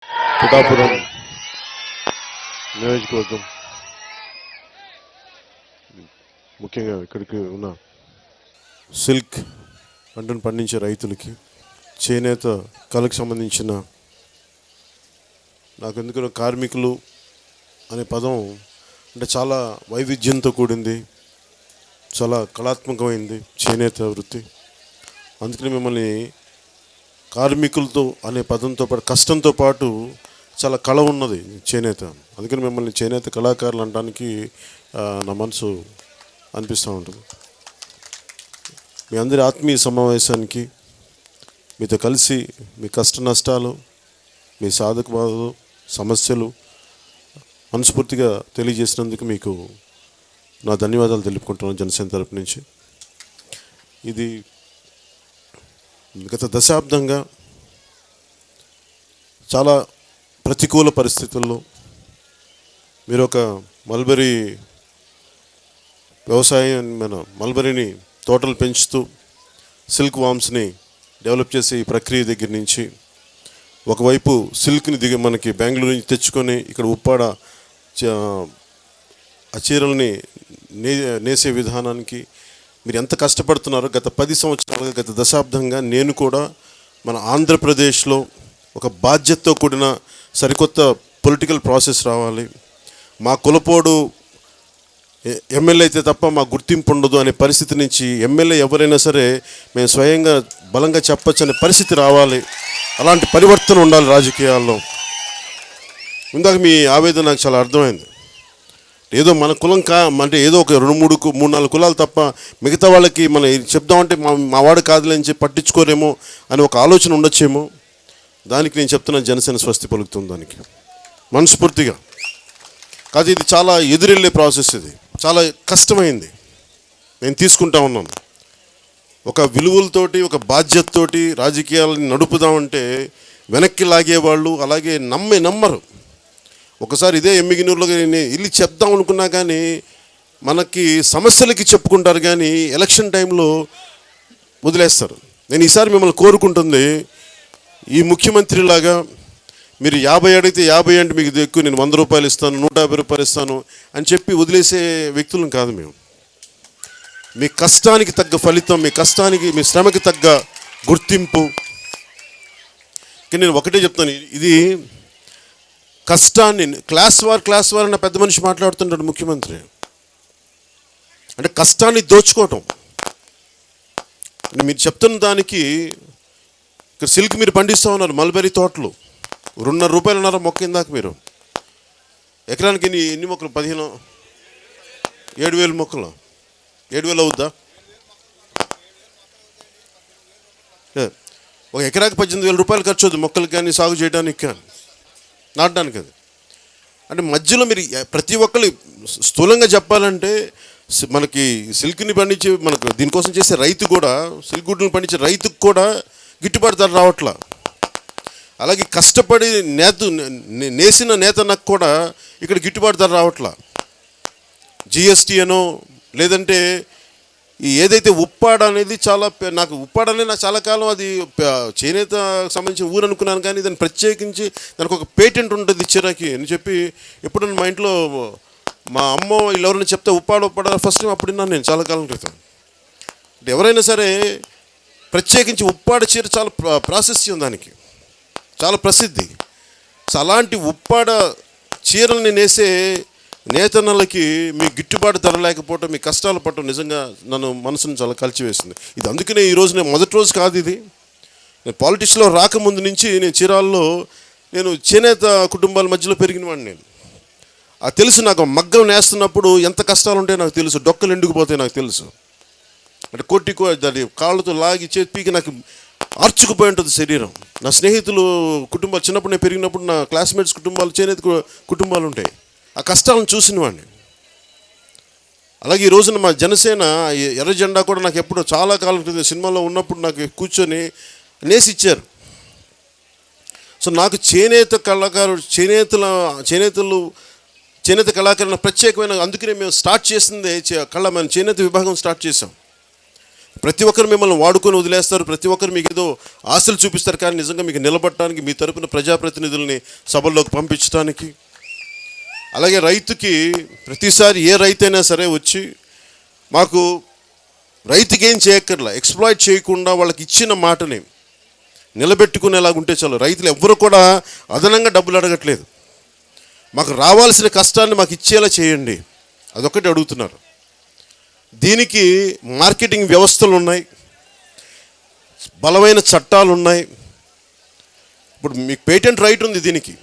పిఠాపురం నియోజకవర్గం ముఖ్యంగా ఇక్కడికి ఉన్న సిల్క్ పంటను పండించే రైతులకి, చేనేత కళకు సంబంధించిన, నాకు ఎందుకో కార్మికులు అనే పదం అంటే చాలా వైవిధ్యంతో కూడింది, చాలా కళాత్మకమైంది చేనేత వృత్తి. అందుకని మిమ్మల్ని కార్మికులతో అనే పదంతో పాటు కష్టంతో పాటు చాలా కళ ఉన్నది చేనేత. అందుకని మిమ్మల్ని చేనేత కళాకారులు అనడానికి నా మనసు అనిపిస్తూ ఉంటుంది. మీ అందరి ఆత్మీయ సమావేశానికి మీతో కలిసి మీ కష్ట నష్టాలు, మీ సాధక బాధలు, సమస్యలు మనస్ఫూర్తిగా తెలియజేసినందుకు మీకు నా ధన్యవాదాలు తెలుపుకుంటున్నాను జనసేన తరపు నుంచి. ఇది గత దశాబ్దంగా చాలా ప్రతికూల పరిస్థితుల్లో మీరు ఒక మల్బరీ వ్యవసాయం, మల్బరీని తోటలు పెంచుతూ సిల్క్ వామ్స్ని డెవలప్ చేసే ఈ ప్రక్రియ దగ్గర నుంచి ఒకవైపు సిల్క్ని మనకి బెంగళూరు నుంచి తెచ్చుకొని ఇక్కడ ఉప్పాడ ఆ చీరల్ని నేసే విధానానికి మీరు ఎంత కష్టపడుతున్నారో గత 10 సంవత్సరాలుగా, గత దశాబ్దంగా నేను కూడా మన ఆంధ్రప్రదేశ్లో ఒక బాధ్యతతో కూడిన సరికొత్త పొలిటికల్ ప్రాసెస్ రావాలి, మా కులపోడు ఎమ్మెల్యే అయితే తప్ప మా గుర్తింపు ఉండదు అనే పరిస్థితి నుంచి ఎమ్మెల్యే ఎవరైనా సరే మేము స్వయంగా బలంగా చెప్పచ్చు అనే పరిస్థితి రావాలి. అలాంటి పరివర్తన ఉండాలి రాజకీయాల్లో. ఇందాక మీ ఆవేదన నాకు చాలా అర్థమైంది. ఏదో మన కులం అంటే ఏదో ఒక 2-3-4 కులాలు తప్ప మిగతా వాళ్ళకి మనం చెప్దామంటే మా వాడు కాదులే అని చెప్పి పట్టించుకోరేమో అని ఒక ఆలోచన ఉండొచ్చేమో. దానికి నేను చెప్తున్నాను, జనసేన స్వస్తి పలుకుతుంది దానికి మనస్ఫూర్తిగా. కాదు, ఇది చాలా ఎదురెళ్ళే ప్రాసెస్, ఇది చాలా కష్టమైంది. నేను తీసుకుంటా ఉన్నాను. ఒక విలువలతోటి, ఒక బాధ్యతతోటి రాజకీయాలని నడుపుదామంటే వెనక్కి లాగేవాళ్ళు అలాగే నమ్మరు. ఒకసారి ఇదే ఎమ్మిగినూరులో వెళ్ళి చెప్దాం అనుకున్నా కానీ మనకి సమస్యలకి చెప్పుకుంటారు కానీ ఎలక్షన్ టైంలో వదిలేస్తారు. నేను ఈసారి మిమ్మల్ని కోరుకుంటుంది, ఈ ముఖ్యమంత్రిలాగా మీరు 50 అడిగితే 50 అంటే మీకు ఎక్కువ, నేను 100 రూపాయలు ఇస్తాను, 150 రూపాయలు ఇస్తాను అని చెప్పి వదిలేసే వ్యక్తులను కాదు మేము. మీ కష్టానికి తగ్గ ఫలితం, మీ కష్టానికి, మీ శ్రమకి తగ్గ గుర్తింపు. కానీ నేను ఒకటే చెప్తాను, ఇది కష్టాన్ని క్లాస్ వార్ అన్న పెద్ద మనిషి మాట్లాడుతుంటాడు ముఖ్యమంత్రి. అంటే కష్టాన్ని దోచుకోవటం. అంటే మీరు చెప్తున్న దానికి ఇక్కడ సిల్క్ మీరు పండిస్తూ ఉన్నారు, మల్బరీ తోటలు 2.5 రూపాయలున్నర మొక్క. ఇందాక మీరు ఎకరానికి ఎన్ని మొక్కలు? 7,000 మొక్కలు. 7,000 అవుద్దా? ఒక ఎకరాకి 18,000 రూపాయలు ఖర్చు అవుతుంది మొక్కలకి కానీ, సాగు చేయడానికి కానీ, నాటడానికి. అది అంటే మధ్యలో మీరు ప్రతి ఒక్కరు స్థూలంగా చెప్పాలంటే మనకి సిల్క్ని పండించే, మనకు దీనికోసం చేసే రైతు కూడా, సిల్క్ గుడ్లను పండించే రైతుకు కూడా గిట్టుబాటు ధర రావట్లా. అలాగే కష్టపడి నేసిన నేతనకు కూడా ఇక్కడ గిట్టుబాటు ధర రావట్లా. జిఎస్టీ అనో లేదంటే ఈ ఏదైతే ఉప్పాడ అనేది నాకు ఉప్పాడ అనేది నాకు చాలా కాలం అది చేనేత సంబంధించిన ఊరు అనుకున్నాను. కానీ దాన్ని ప్రత్యేకించి దానికి ఒక పేటెంట్ ఉంటుంది చిరాకి అని చెప్పి ఎప్పుడన్నా మా ఇంట్లో మా అమ్మ వీళ్ళు ఎవరైనా చెప్తే ఉప్పాడ ఫస్ట్ టైం అప్పుడు విన్నాను నేను చాలా కాలం క్రితం. అంటే ఎవరైనా సరే ప్రత్యేకించి ఉప్పాడ చీర చాలా ప్రాశస్త్యం, దానికి చాలా ప్రసిద్ధి. సో అలాంటి ఉప్పాడ చీరల్ని నేసే నేతన్నలకి మీ గిట్టుబాటు ధర లేకపోవటం, మీ కష్టాలు పడటం నిజంగా నన్ను మనసును చాలా కలిచివేసింది. ఇది అందుకనే ఈరోజు నేను మొదటి రోజు కాదు ఇది, నేను పాలిటిక్స్లో రాకముందు నుంచి నేను చీరాల్లో నేను చేనేత కుటుంబాల మధ్యలో పెరిగిన వాడిని. నేను అది తెలుసు, నాకు మగ్గం నేస్తున్నప్పుడు ఎంత కష్టాలు ఉంటాయో నాకు తెలుసు, డొక్కలు ఎండుకుపోతాయి నాకు తెలుసు. అంటే దాని కాళ్ళతో లాగి చేతికి నాకు ఆర్చుకుపోయి ఉంటుంది శరీరం. నా స్నేహితులు కుటుంబాలు చిన్నప్పుడు నేను పెరిగినప్పుడు నా క్లాస్మేట్స్ కుటుంబాలు చేనేత కుటుంబాలు ఉంటాయి. ఆ కష్టాలను చూసిన వాడిని. అలాగే ఈ రోజున మా జనసేన ఎర్ర జెండా కూడా నాకు ఎప్పుడో చాలా కాలం క్రితం సినిమాలో ఉన్నప్పుడు నాకు కూర్చొని నేసి ఇచ్చారు. సో నాకు చేనేత కళాకారులు, చేనేత కళాకారుల ప్రత్యేకమైన, అందుకనే మేము స్టార్ట్ చేసిందే మన చేనేత విభాగం స్టార్ట్ చేసాం. ప్రతి ఒక్కరు మిమ్మల్ని వాడుకొని వదిలేస్తారు, ప్రతి ఒక్కరు మీకు ఏదో ఆశలు చూపిస్తారు, కానీ నిజంగా మీకు నిలబడటానికి మీ తరపున ప్రజాప్రతినిధుల్ని సభల్లోకి పంపించడానికి. అలాగే రైతుకి ప్రతిసారి ఏ రైతైనా సరే వచ్చి మాకు రైతుకి ఏం చేయక్కర్లా, ఎక్స్ప్లాయిట్ చేయకుండా వాళ్ళకి ఇచ్చిన మాటని నిలబెట్టుకునేలాగుంటే చాలు. రైతులు ఎవ్వరు కూడా అదనంగా డబ్బులు అడగట్లేదు, మాకు రావాల్సిన కష్టాన్ని మాకు ఇచ్చేలా చేయండి, అదొకటి అడుగుతున్నారు. దీనికి మార్కెటింగ్ వ్యవస్థలు ఉన్నాయి, బలమైన చట్టాలు ఉన్నాయి. ఇప్పుడు మీకు పేటెంట్ రైట్ ఉంది దీనికి,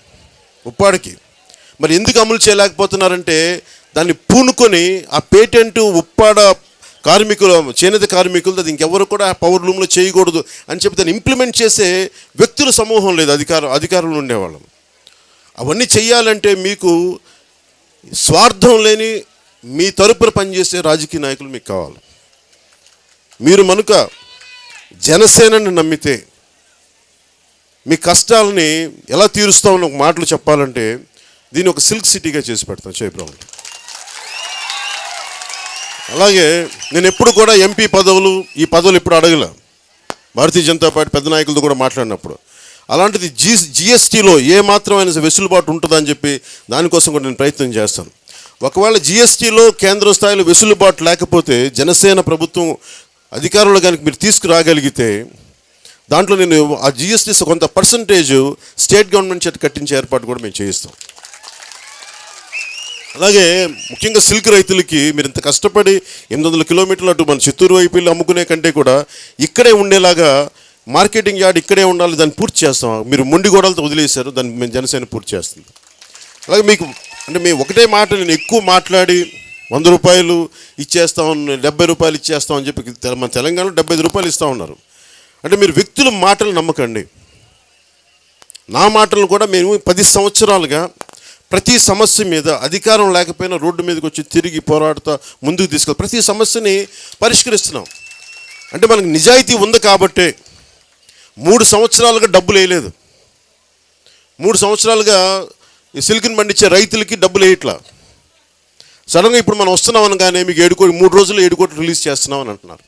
ఉప్పాడికి. మరి ఎందుకు అమలు చేయలేకపోతున్నారంటే దాన్ని పూనుకొని ఆ పేటెంట్ ఉప్పాడ కార్మికులు, చేనేత కార్మికులు అది ఇంకెవరు కూడా పవర్ లూమ్లో చేయకూడదు అని చెప్పి దాన్ని ఇంప్లిమెంట్ చేసే వ్యక్తుల సమూహం లేదు, అధికారంలో ఉండేవాళ్ళం. అవన్నీ చెయ్యాలంటే మీకు స్వార్థం లేని మీ తరపున పనిచేసే రాజకీయ నాయకులు మీకు కావాలి. మీరు మనుక జనసేనని నమ్మితే మీ కష్టాలని ఎలా తీరుస్తామని ఒక మాటలు చెప్పాలంటే దీన్ని ఒక సిల్క్ సిటీగా చేసి పెడతాం జయప్రభ. అలాగే నేను ఎప్పుడు కూడా ఎంపీ పదవులు ఈ పదవులు ఎప్పుడు అడగల, భారతీయ జనతా పార్టీ పెద్ద నాయకులతో కూడా మాట్లాడినప్పుడు. అలాంటిది జిఎస్టీలో ఏ మాత్రమైన వెసులుబాటు ఉంటుందని చెప్పి దానికోసం కూడా నేను ప్రయత్నం చేస్తాను. ఒకవేళ జిఎస్టీలో కేంద్ర స్థాయిలో వెసులుబాటు లేకపోతే జనసేన ప్రభుత్వం అధికారంలో కనుక మీరు తీసుకురాగలిగితే దాంట్లో నేను ఆ జిఎస్టీ కొంత పర్సంటేజ్ స్టేట్ గవర్నమెంట్ చేత కట్టించే ఏర్పాటు కూడా మేము చేయిస్తాం. అలాగే ముఖ్యంగా సిల్క్ రైతులకి మీరు ఇంత కష్టపడి 800 కిలోమీటర్లు అటు మన చిత్తూరు వైపు వెళ్ళి అమ్ముకునే కంటే కూడా ఇక్కడే ఉండేలాగా మార్కెటింగ్ యార్డ్ ఇక్కడే ఉండాలి, దాన్ని పూర్తి చేస్తాం. మీరు మొండి గోడలతో వదిలేశారు, దాన్ని మేము జనసేన పూర్తి చేస్తుంది. అలాగే మీకు అంటే మేము ఒకటే మాట నేను ఎక్కువ మాట్లాడి 100 రూపాయలు ఇచ్చేస్తాం, 70 రూపాయలు ఇచ్చేస్తాం అని చెప్పి మన తెలంగాణలో 75 రూపాయలు ఇస్తూ ఉన్నారు. అంటే మీరు వ్యక్తుల మాటలు నమ్మకండి. నా మాటలను కూడా మేము 10 సంవత్సరాలుగా ప్రతి సమస్య మీద అధికారం లేకపోయినా రోడ్డు మీదకి వచ్చి తిరిగి పోరాడుతూ ముందుకు తీసుకెళ్ళి ప్రతి సమస్యని పరిష్కరిస్తున్నాం. అంటే మనకు నిజాయితీ ఉంది కాబట్టే 3 సంవత్సరాలుగా డబ్బులు వేయలేదు. 3 సంవత్సరాలుగా ఈ సిల్క్ని పండించే రైతులకి డబ్బులు వేయట్లా. సడన్గా ఇప్పుడు మనం వస్తున్నాం అనగానే మీకు 3 రోజులు 7 కోట్లు రిలీజ్ చేస్తున్నామని అంటున్నారు.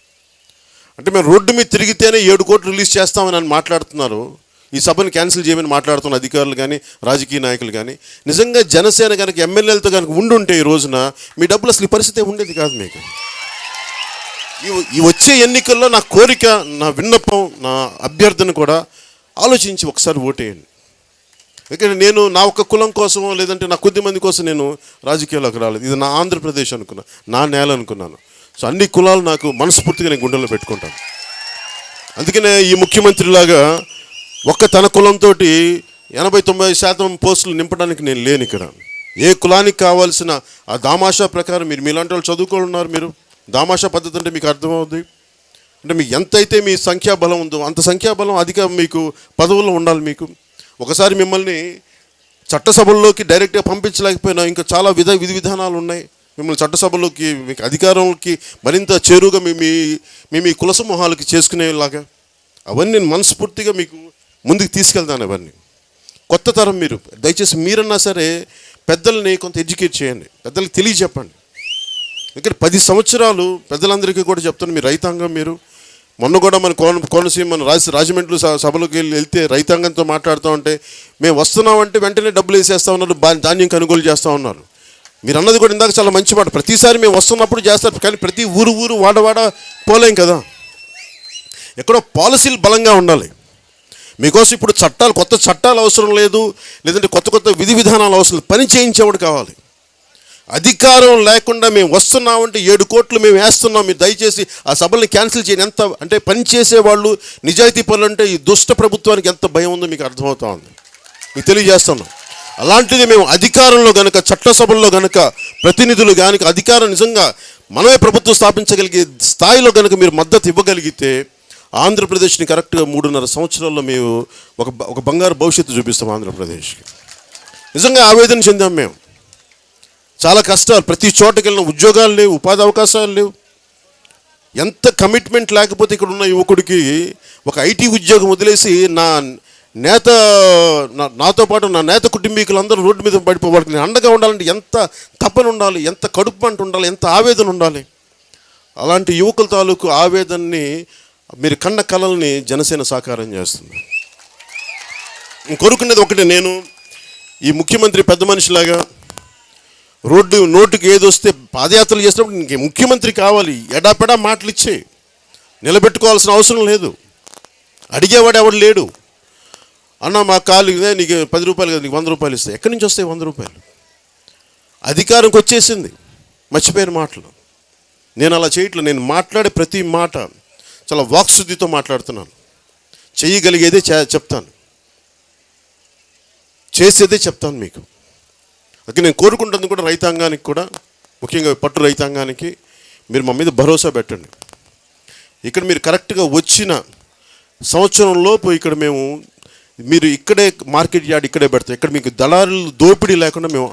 అంటే మేము రోడ్డు మీద తిరిగితేనే 7 కోట్లు రిలీజ్ చేస్తామని మాట్లాడుతున్నారు. ఈ సభను క్యాన్సిల్ చేయమని మాట్లాడుతున్న అధికారులు కానీ రాజకీయ నాయకులు కానీ. నిజంగా జనసేన కనుక ఎమ్మెల్యేలతో కనుక ఉండుంటే ఈ రోజున మీ డబ్బులు అసలు ఈ పరిస్థితి ఉండేది కాదు. మీకు ఈ వచ్చే ఎన్నికల్లో నా కోరిక, నా విన్నపం, నా అభ్యర్థన కూడా ఆలోచించి ఒకసారి ఓటేయండి. ఎందుకంటే నేను నా ఒక్క కులం కోసం లేదంటే నా కొద్ది మంది కోసం నేను రాజకీయాల్లోకి రాలేదు. ఇది నా ఆంధ్రప్రదేశ్ అనుకున్నా, నా నేల అనుకున్నాను. సో అన్ని కులాలు నాకు మనస్ఫూర్తిగా నేను గుండెల్లో పెట్టుకుంటాను. అందుకనే ఈ ముఖ్యమంత్రిలాగా తన కులంతో 80-90% పోస్టులు నింపడానికి నేను లేను ఇక్కడ. ఏ కులానికి కావాల్సిన ఆ దామాషా ప్రకారం మీరు మీలాంటి వాళ్ళు చదువుకోనున్నారు. మీరు దామాషా పద్ధతి అంటే మీకు అర్థమవుద్ది. అంటే మీకు ఎంతైతే మీ సంఖ్యాబలం ఉందో అంత సంఖ్యాబలం అధిక మీకు పదవుల్లో ఉండాలి. మీకు ఒకసారి మిమ్మల్ని చట్టసభల్లోకి డైరెక్ట్గా పంపించలేకపోయినా ఇంకా చాలా విధి విధానాలు ఉన్నాయి. మిమ్మల్ని చట్టసభలోకి మీకు అధికారంలోకి మరింత చేరువుగా మీ కుల సమూహాలకి చేసుకునేలాగా అవన్నీ నేను మనస్ఫూర్తిగా మీకు ముందుకు తీసుకెళ్తాను. అవన్నీ కొత్త తరం మీరు దయచేసి మీరన్నా సరే పెద్దల్ని కొంత ఎడ్యుకేట్ చేయండి, పెద్దలకి తెలియజెప్పండి. ఇక్కడ 10 సంవత్సరాలు పెద్దలందరికీ కూడా చెప్తాను, మీరు రైతాంగం మీరు మొన్న కూడా మన కోనసీమ మన రాజమండ్రి సభలోకి వెళ్తే రైతాంగంతో మాట్లాడుతూ ఉంటే మేము వస్తున్నామంటే వెంటనే డబ్బులు వేసేస్తా ఉన్నారు, ధాన్యం కొనుగోలు చేస్తూ ఉన్నారు. మీరు అన్నది కూడా ఇందాక చాలా మంచి మాట. ప్రతిసారి మేము వస్తున్నప్పుడు చేస్తారు, కానీ ప్రతి ఊరు వాడ పోలేం కదా. ఎక్కడో పాలసీలు బలంగా ఉండాలి. మీకోసం ఇప్పుడు కొత్త చట్టాలు అవసరం లేదు, లేదంటే కొత్త విధి విధానాలు అవసరం లేదు. పని చేయించేవాడు కావాలి. అధికారం లేకుండా మేము వస్తున్నామంటే 7 కోట్లు మేము వేస్తున్నాం, మీరు దయచేసి ఆ సభల్ని క్యాన్సిల్ చేయండి. ఎంత అంటే పని చేసేవాళ్ళు నిజాయితీ పనులు అంటే ఈ దుష్ట ప్రభుత్వానికి ఎంత భయం ఉందో మీకు అర్థమవుతా ఉంది, మీకు తెలియజేస్తున్నాం. అలాంటిది మేము అధికారంలో కనుక చట్టసభల్లో కనుక ప్రతినిధులు కనుక అధికారం నిజంగా మనమే ప్రభుత్వం స్థాపించగలిగే స్థాయిలో కనుక మీరు మద్దతు ఇవ్వగలిగితే ఆంధ్రప్రదేశ్ని కరెక్ట్గా 3.5 సంవత్సరాల్లో మేము ఒక బంగారు భవిష్యత్తు చూపిస్తాం ఆంధ్రప్రదేశ్కి. నిజంగా ఆవేదన చెందాం మేము. చాలా కష్టాలు, ప్రతి చోటకి వెళ్ళిన ఉద్యోగాలు లేవు, ఉపాధి అవకాశాలు లేవు. ఎంత కమిట్మెంట్ లేకపోతే ఇక్కడ ఉన్న యువకుడికి ఒక ఐటీ ఉద్యోగం వదిలేసి నాతో పాటు నా నేత కుటుంబీకులందరూ రోడ్డు మీద పడిపోవాలి. నేను అండగా ఉండాలంటే ఎంత తపన ఉండాలి, ఎంత కడుపు మంట ఉండాలి, ఎంత ఆవేదన ఉండాలి. అలాంటి యువకుల తాలూకు ఆవేదనని, మీరు కన్న కలల్ని జనసేన సాకారం చేస్తుంది. కోరుకునేది ఒకటే, నేను ఈ ముఖ్యమంత్రి పెద్ద మనిషిలాగా నోటుకి ఏది వస్తే పాదయాత్రలు చేసినప్పుడు ఇంక ముఖ్యమంత్రి కావాలి, ఎడాపెడా మాటలు ఇచ్చే నిలబెట్టుకోవాల్సిన అవసరం లేదు. అడిగేవాడు ఎవడు లేడు. అన్న మా కాలు ఇదే, నీకు 10 రూపాయలు కదా, నీకు 100 రూపాయలు ఇస్తాయి. ఎక్కడి నుంచి వస్తాయి 100 రూపాయలు? అధికారంకి వచ్చేసింది, మర్చిపోయిన మాటలు. నేను అలా చేయట్లేదు. నేను మాట్లాడే ప్రతి మాట చాలా వాక్శుద్ధితో మాట్లాడుతున్నాను. చేయగలిగేదే చెప్తాను, చేసేదే చెప్తాను మీకు. అందుకే నేను కోరుకుంటుంది కూడా రైతాంగానికి కూడా, ముఖ్యంగా పట్టు రైతాంగానికి, మీరు మా మీద భరోసా పెట్టండి. ఇక్కడ మీరు కరెక్ట్గా వచ్చిన సంవత్సరంలోపు ఇక్కడ మీరు ఇక్కడే మార్కెట్ యార్డ్ ఇక్కడే పెడతాం. ఇక్కడ మీకు దళారులు దోపిడీ లేకుండా మేము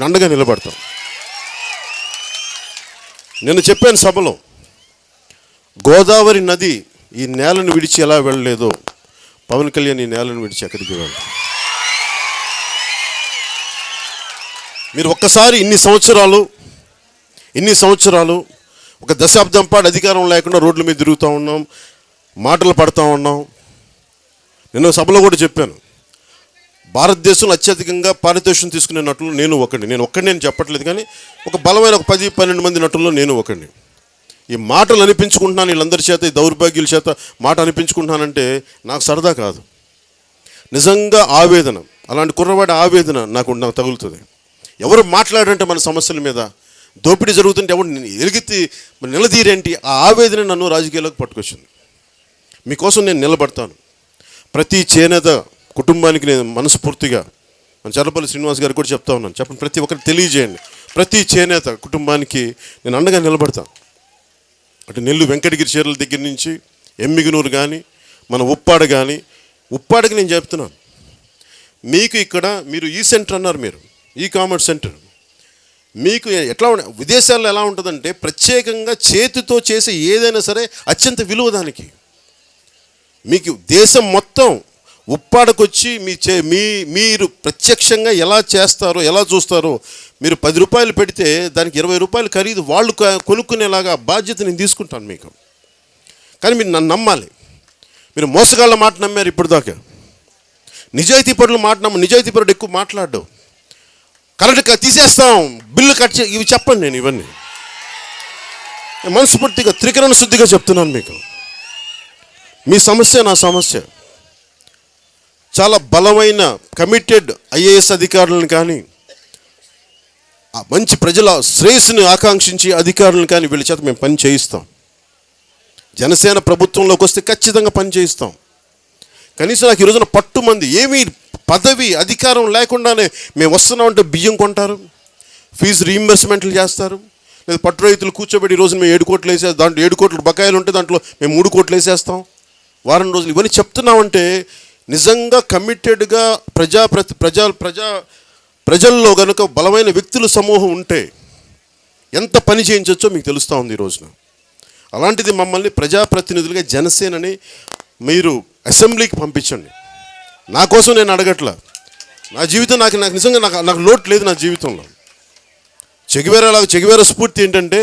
అండగా నిలబడతాం. నేను చెప్పాను సభలో, గోదావరి నది ఈ నేలను విడిచి ఎలా వెళ్ళలేదో పవన్ కళ్యాణ్ ఈ నేలను విడిచి ఎక్కడికి వెళ్ళాలి. మీరు ఒక్కసారి ఇన్ని సంవత్సరాలు ఒక దశాబ్దం పాటు అధికారం లేకుండా రోడ్ల మీద తిరుగుతూ ఉన్నాం, మాటలు పడుతూ ఉన్నాం. నేను సభలో కూడా చెప్పాను, భారతదేశంలో అత్యధికంగా పారితోషికం తీసుకునే నటులు నేను ఒక్కడిని చెప్పట్లేదు, కానీ ఒక బలమైన 10-12 మంది నటుల్లో నేను ఒకడిని. ఈ మాటలు అనిపించుకుంటున్నాను వీళ్ళందరి చేత, ఈ దౌర్భాగ్యుల చేత మాట అనిపించుకుంటున్నానంటే నాకు సరదా కాదు. నిజంగా ఆవేదన, అలాంటి కుర్రవాడి ఆవేదన నాకు తగులుతుంది. ఎవరు మాట్లాడంటే మన సమస్యల మీద దోపిడీ జరుగుతుంటే ఎవరు ఎలిగితే నిలదీరేంటి, ఆ ఆవేదన నన్ను రాజకీయాలకు పట్టుకొచ్చింది. మీకోసం నేను నిలబడతాను. ప్రతి చేనేత కుటుంబానికి నేను మనస్ఫూర్తిగా, మన చర్లపల్లి శ్రీనివాస్ గారికి కూడా చెప్తా ఉన్నాను, చెప్పండి, ప్రతి ఒక్కరికి తెలియజేయండి. ప్రతి చేనేత కుటుంబానికి నేను అండగా నిలబడతాను. అంటే నెల్లు వెంకటగిరి చీరల దగ్గర నుంచి ఎమ్మిగనూరు కానీ, మన ఉప్పాడ కానీ, ఉప్పాడకి నేను చెప్తున్నాను, మీకు ఇక్కడ మీరు ఈ సెంటర్ అన్నారు, మీరు ఈ కామర్స్ సెంటర్, మీకు ఎట్లా విదేశాల్లో ఎలా ఉంటుందంటే ప్రత్యేకంగా చేతితో చేసే ఏదైనా సరే అత్యంత విలువ దానికి. మీకు దేశం మొత్తం ఉప్పాడకొచ్చి మీరు ప్రత్యక్షంగా ఎలా చేస్తారో, ఎలా చూస్తారో, మీరు 10 రూపాయలు పెడితే దానికి 20 రూపాయలు ఖరీదు వాళ్ళు కొనుక్కునేలాగా బాధ్యత నేను తీసుకుంటాను మీకు. కానీ మీరు నన్ను నమ్మాలి. మీరు మోసగాళ్ళ మాట నమ్మారు ఇప్పుడు దాకా. నిజాయితీ పరుల మాట నిజాయితీ పరుడు ఎక్కువ మాట్లాడ్డావు. కరెక్ట్గా తీసేస్తాం, బిల్లు కట్ ఇవి చెప్పండి. నేను ఇవన్నీ మనస్ఫూర్తిగా త్రికరణ శుద్ధిగా చెప్తున్నాను మీకు. మీ సమస్య నా సమస్య. చాలా బలమైన కమిటెడ్ ఐఏఎస్ అధికారులను కానీ, మంచి ప్రజల శ్రేయస్సుని ఆకాంక్షించి అధికారులను కానీ వీళ్ళ చేత మేము పని చేయిస్తాం. జనసేన ప్రభుత్వంలోకి వస్తే ఖచ్చితంగా పని చేయిస్తాం. కనీసం నాకు ఈ రోజున పట్టుమంది ఏమీ పదవి అధికారం లేకుండానే మేము వస్తున్నామంటే బియ్యం కొంటారు, ఫీజు రీయింబర్స్మెంట్లు చేస్తారు, లేదా పట్టు రైతులు కూర్చోబెట్టి ఈ రోజున మేము 7 కోట్లు వేసేస్తాం, దాంట్లో 7 కోట్లు బకాయిలు ఉంటే దాంట్లో మేము 3 కోట్లు వేసేస్తాం వారం రోజులు. ఇవన్నీ చెప్తున్నామంటే నిజంగా కమిటెడ్గా ప్రజల్లో కనుక బలమైన వ్యక్తుల సమూహం ఉంటే ఎంత పని చేయించవచ్చో మీకు తెలుస్తూ ఉంది ఈ రోజున. అలాంటిది మమ్మల్ని ప్రజాప్రతినిధులుగా జనసేనని మీరు అసెంబ్లీకి పంపించండి. నా కోసం నేను అడగట్లా. నా జీవితం నాకు నిజంగా నాకు లోటు లేదు నా జీవితంలో. చెగివేరా స్ఫూర్తి ఏంటంటే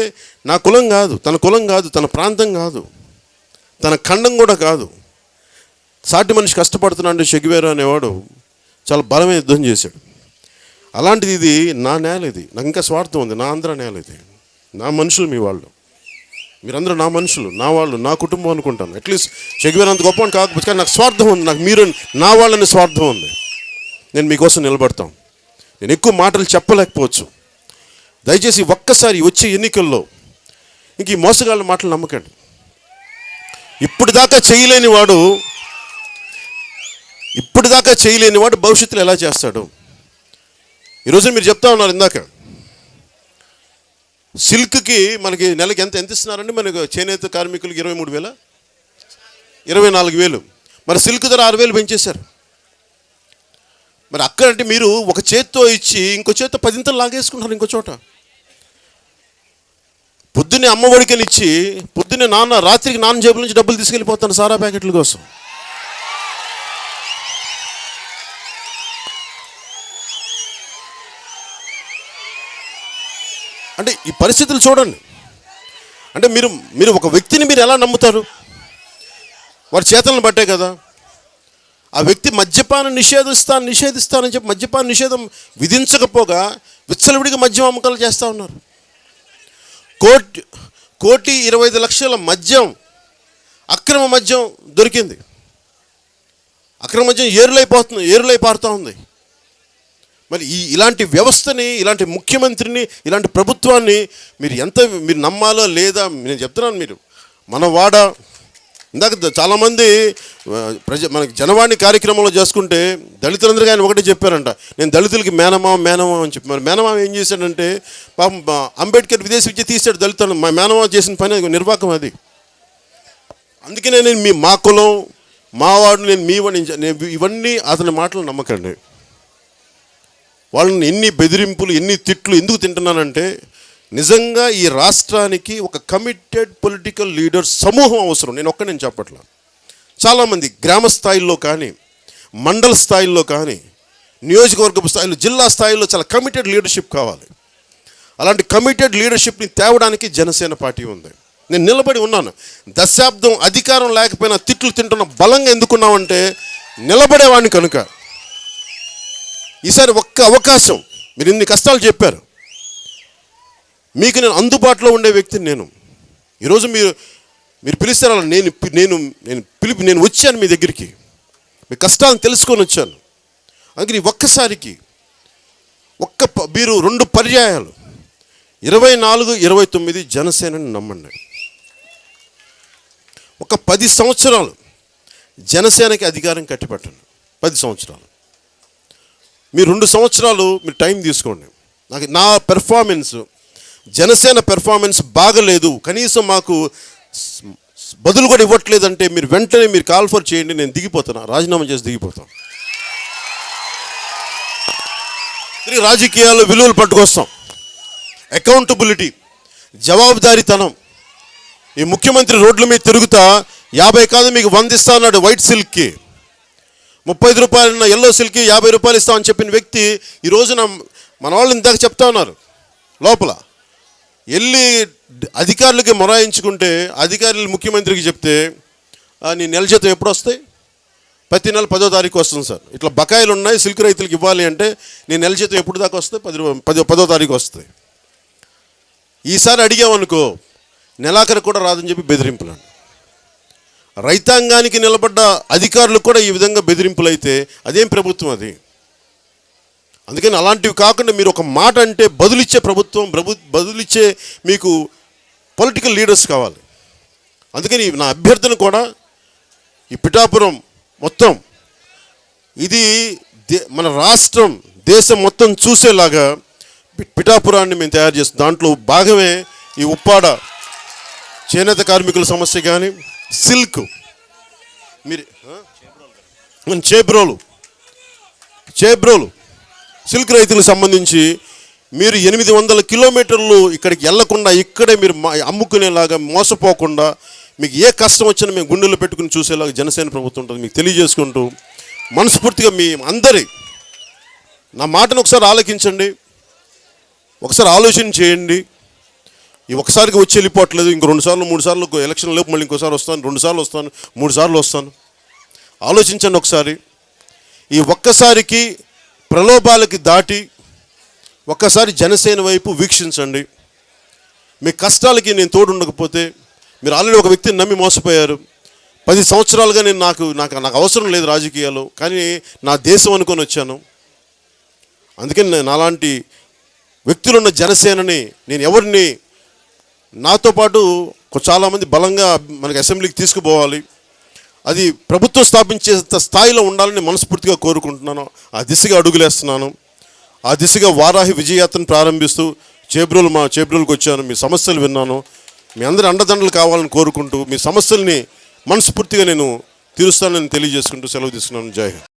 నా కులం కాదు, తన కులం కాదు, తన ప్రాంతం కాదు, తన ఖండం కూడా కాదు. సాటి మనిషి కష్టపడుతున్నాడు చెగివేరా అనేవాడు చాలా బలమైన యుద్ధం చేశాడు. అలాంటిది ఇది నా నేల, ఇది నాకు ఇంకా స్వార్థం ఉంది. నా ఆంధ్ర నేల ఇది, నా మనుషులు మీ వాళ్ళు, మీరందరూ నా మనుషులు, నా వాళ్ళు, నా కుటుంబం అనుకుంటాను. అట్లీస్ట్ చెగివేరా అంత గొప్ప అని కాకపోతే కానీ నాకు స్వార్థం ఉంది. నాకు మీరు నా వాళ్ళని స్వార్థం ఉంది. నేను మీకోసం నిలబడతాం. నేను ఎక్కువ మాటలు చెప్పలేకపోవచ్చు. దయచేసి ఒక్కసారి వచ్చే ఎన్నికల్లో ఇంక ఈ మోసగాళ్ళ మాటలు నమ్మకండి. ఇప్పటిదాకా చేయలేని వాడు భవిష్యత్తులో ఎలా చేస్తాడు? ఈరోజు మీరు చెప్తా ఉన్నారు ఇందాక, సిల్క్కి మనకి నెలకి ఎంత ఇస్తున్నారండి? మనకు చేనేత కార్మికులకి 23,000, 24,000. మరి సిల్క్ ధర 6,000 పెంచేశారు. మరి అక్కడంటే మీరు ఒక చేత్తో ఇచ్చి ఇంకో చేత్తో 10 లాగేసుకుంటారు. ఇంకో చోట పొద్దున్నే అమ్మఒడికని ఇచ్చి పొద్దున్నే రాత్రికి నాన్న జేబుల నుంచి డబ్బులు తీసుకెళ్ళిపోతాను సారా ప్యాకెట్ల కోసం. అంటే ఈ పరిస్థితులు చూడండి. అంటే మీరు మీరు ఒక వ్యక్తిని మీరు ఎలా నమ్ముతారు? వాడి చేతలను బట్టే కదా. ఆ వ్యక్తి మద్యపానం నిషేధిస్తానని చెప్పి మద్యపాన నిషేధం విధించకపోగా విచ్చలవిడిగా మద్యం అమ్మకాలు చేస్తూ ఉన్నారు. 1,25,00,000 మద్యం, అక్రమ మద్యం దొరికింది. అక్రమ మద్యం ఏరులై పారుతూ ఉంది. మరి ఇలాంటి వ్యవస్థని, ఇలాంటి ముఖ్యమంత్రిని, ఇలాంటి ప్రభుత్వాన్ని మీరు నమ్మాలో లేదా? నేను చెప్తున్నాను, మీరు మన వాడ ఇందాక చాలామంది మనకి జనవాణి కార్యక్రమంలో చేసుకుంటే దళితులందరికీ ఆయన ఒకటే చెప్పారంట, నేను దళితులకి మేనమామ అని చెప్పి. మరి మేనమామ ఏం చేశాడంటే పాపం అంబేద్కర్ విదేశీ విద్య తీసాడు దళితులను. మా మేనమామ చేసిన పని నిర్వాకం అది. అందుకనే నేను మా కులం, మా వాడు, నేను మీ వాడిని, ఇవన్నీ అతని మాటలు నమ్మకండి. వాళ్ళని ఎన్ని బెదిరింపులు, ఎన్ని తిట్లు ఎందుకు తింటున్నానంటే, నిజంగా ఈ రాష్ట్రానికి ఒక కమిటెడ్ పొలిటికల్ లీడర్ సమూహం అవసరం. నేను చెప్పట్లా. చాలామంది గ్రామ స్థాయిలో కానీ, మండల స్థాయిలో కానీ, నియోజకవర్గ స్థాయిలో, జిల్లా స్థాయిలో చాలా కమిటెడ్ లీడర్షిప్ కావాలి. అలాంటి కమిటెడ్ లీడర్షిప్ని తేవడానికి జనసేన పార్టీ ఉంది. నేను నిలబడి ఉన్నాను. దశాబ్దం అధికారం లేకపోయినా తిట్లు తింటున్న బలంగా ఎందుకున్నామంటే నిలబడేవాడిని కనుక. ఈసారి ఒక్క అవకాశం, మీరు ఇన్ని కష్టాలు చెప్పారు, మీకు నేను అందుబాటులో ఉండే వ్యక్తిని. ఈరోజు మీరు పిలుస్తారు, నేను వచ్చాను మీ దగ్గరికి, మీ కష్టాలను తెలుసుకొని వచ్చాను. అందుకని ఒక్కసారికి మీరు 2 పర్యాయాలు 24, 29 జనసేనని నమ్మండి. ఒక 10 సంవత్సరాలు జనసేనకి అధికారం కట్టిపెట్టండి. 10 సంవత్సరాలు. మీరు 2 సంవత్సరాలు మీరు టైం తీసుకోండి. నా పెర్ఫార్మెన్స్, జనసేన పెర్ఫార్మెన్స్ బాగలేదు, కనీసం మాకు బదులు కూడా ఇవ్వట్లేదంటే మీరు వెంటనే మీరు కాల్ ఫర్ చేయండి. నేను దిగిపోతాను, రాజీనామా చేసి దిగిపోతాను. తిరిగి రాజకీయాల్లో విలువలు పట్టుకొస్తాం. అకౌంటబిలిటీ, జవాబుదారీతనం. ఈ ముఖ్యమంత్రి రోడ్ల మీద తిరుగుతా 50 కాదు మీకు 100 ఇస్తా అన్నాడు వైట్ సిల్క్కి. 35 రూపాయలు ఎల్లో సిల్క్కి 50 రూపాయలు ఇస్తామని చెప్పిన వ్యక్తి ఈ రోజున మన వాళ్ళు ఇందాక చెప్తా ఉన్నారు, లోపల వెళ్ళి అధికారులకి మొరాయించుకుంటే అధికారులు ముఖ్యమంత్రికి చెప్తే నీ నెల జీతం ఎప్పుడు వస్తాయి? ప్రతి నెల 10వ తారీఖు వస్తుంది సార్, ఇట్లా బకాయిలు ఉన్నాయి సిల్క్ రైతులకు ఇవ్వాలి అంటే నీ నెల జీతం ఎప్పుడు దాకా వస్తాయి? 10వ తారీఖు వస్తాయి. ఈసారి అడిగామనుకో నెలాఖరు కూడా రాదని చెప్పి బెదిరింపులు. రైతాంగానికి నిలబడ్డ అధికారులు కూడా ఈ విధంగా బెదిరింపులు అయితే అదేం ప్రభుత్వం అది? అందుకని అలాంటివి కాకుండా మీరు ఒక మాట అంటే బదులిచ్చే ప్రభుత్వం, బదులిచ్చే మీకు పొలిటికల్ లీడర్స్ కావాలి. అందుకని నా అభ్యర్థన కూడా ఈ పిఠాపురం మొత్తం ఇది మన రాష్ట్రం, దేశం మొత్తం చూసేలాగా పిఠాపురాన్ని మేము తయారు చేస్తాం. దాంట్లో భాగమే ఈ ఉప్పాడ చేనేత కార్మికుల సమస్య కానీ, సిల్క్, మీరు చేబ్రోలు సిల్క్ రైతులకు సంబంధించి మీరు 800 కిలోమీటర్లు ఇక్కడికి వెళ్లకుండా ఇక్కడే మీరు అమ్ముకునేలాగా, మోసపోకుండా మీకు ఏ కష్టం వచ్చినా మేము గుండెల్లో పెట్టుకుని చూసేలాగా జనసేన ప్రభుత్వం ఉంటుంది. మీకు తెలియజేసుకుంటూ మనస్ఫూర్తిగా మీ అందరి నా మాటను ఒకసారి ఆలోచించండి, ఒకసారి ఆలోచన చేయండి. ఈ ఒకసారికి వచ్చి వెళ్ళిపోవట్లేదు, ఇంకో 2 సార్లు 3 సార్లు ఎలక్షన్ లోపు మళ్ళీ ఇంకోసారి వస్తాను, 2 సార్లు వస్తాను, 3 సార్లు వస్తాను. ఆలోచించండి ఒకసారి. ఈ ఒక్కసారికి ప్రలోభాలకి దాటి ఒక్కసారి జనసేన వైపు వీక్షించండి. మీ కష్టాలకి నేను తోడు ఉండకపోతే, మీరు ఆల్రెడీ ఒక వ్యక్తిని నమ్మి మోసపోయారు. 10 సంవత్సరాలుగా నాకు అవసరం లేదు రాజకీయాలు, కానీ నా దేశం అనుకొని వచ్చాను. అందుకని నేను అలాంటి వ్యక్తులున్న జనసేనని నేను ఎవరిని నాతో పాటు చాలామంది బలంగా మనకి అసెంబ్లీకి తీసుకుపోవాలి, అది ప్రభుత్వం స్థాపించే స్థాయిలో ఉండాలని మనస్ఫూర్తిగా కోరుకుంటున్నాను. ఆ దిశగా అడుగులేస్తున్నాను. ఆ దిశగా వారాహి విజయయాత్రను ప్రారంభిస్తూ చేబ్రోలుకి వచ్చాను. మీ సమస్యలు విన్నాను. మీ అందరి అండదండలు కావాలని కోరుకుంటూ మీ సమస్యల్ని మనస్ఫూర్తిగా నేను తీరుస్తానని తెలియజేసుకుంటూ సెలవు తీసుకున్నాను. జై హింద్.